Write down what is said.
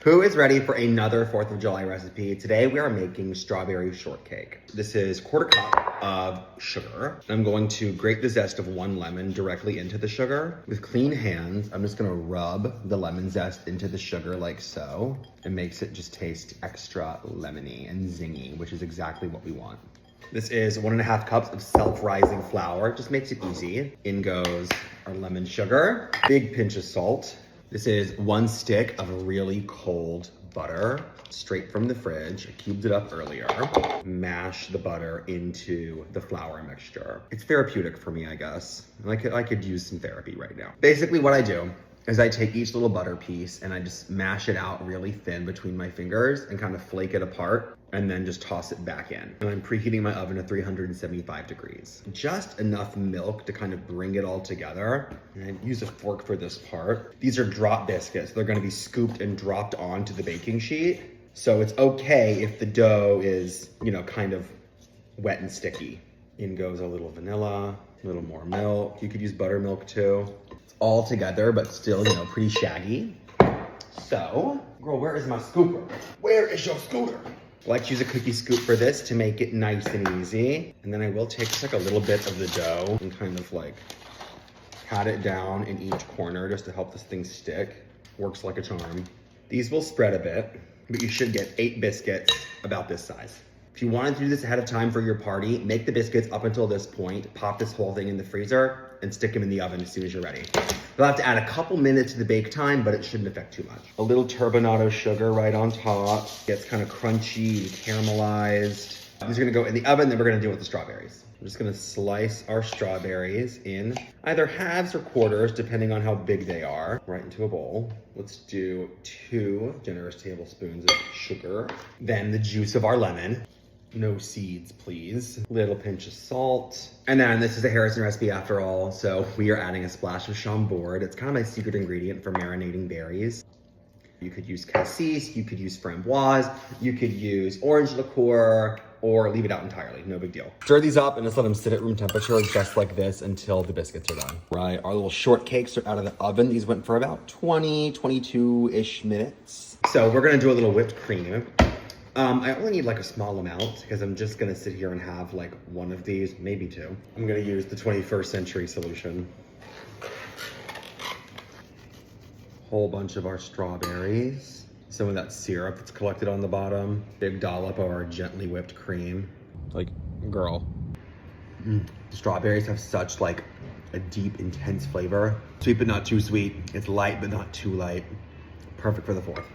Who is ready for another 4th of July recipe? Today we are making strawberry shortcake. This is 1/4 cup of sugar. I'm going to grate the zest of 1 lemon directly into the sugar. With clean hands, I'm just gonna rub the lemon zest into the sugar like so. It makes it just taste extra lemony and zingy, which is exactly what we want. This is 1½ cups of self-rising flour. Just makes it easy. In goes our lemon sugar, big pinch of salt. This is 1 stick of really cold butter, straight from the fridge. I cubed it up earlier. Mash the butter into the flour mixture. It's therapeutic for me, I guess. I could use some therapy right now. Basically what I do is I take each little butter piece and I just mash it out really thin between my fingers and kind of flake it apart and then just toss it back in. And I'm preheating my oven to 375 degrees. Just enough milk to kind of bring it all together. And I use a fork for this part. These are drop biscuits. They're gonna be scooped and dropped onto the baking sheet. So it's okay if the dough is, kind of wet and sticky. In goes a little vanilla, a little more milk. You could use buttermilk too. It's all together, but still, pretty shaggy. So, girl, where is my scooper? Where is your scooter? I like to use a cookie scoop for this to make it nice and easy. And then I will take just a little bit of the dough and kind of pat it down in each corner just to help this thing stick. Works like a charm. These will spread a bit, but you should get 8 biscuits about this size. If you wanted to do this ahead of time for your party, make the biscuits up until this point, pop this whole thing in the freezer, and stick them in the oven as soon as you're ready. You'll have to add a couple minutes to the bake time, but it shouldn't affect too much. A little turbinado sugar right on top. Gets kind of crunchy and caramelized. These are gonna go in the oven, then we're gonna deal with the strawberries. I'm just gonna slice our strawberries in either halves or quarters, depending on how big they are, right into a bowl. Let's do 2 generous tablespoons of sugar. Then the juice of our lemon. No seeds, please. Little pinch of salt. And then this is a Harrison recipe after all, so we are adding a splash of Chambord. It's kind of my secret ingredient for marinating berries. You could use cassis, you could use framboise, you could use orange liqueur, or leave it out entirely, no big deal. Stir these up and just let them sit at room temperature just like this until the biscuits are done. Right, our little shortcakes are out of the oven. These went for about 20, 22-ish minutes. So we're gonna do a little whipped cream. I only need a small amount because I'm just gonna sit here and have 1 of these, maybe 2. I'm gonna use the 21st century solution. Whole bunch of our strawberries. Some of that syrup that's collected on the bottom. Big dollop of our gently whipped cream. Girl. Strawberries have such a deep, intense flavor. Sweet but not too sweet. It's light but not too light. Perfect for the 4th.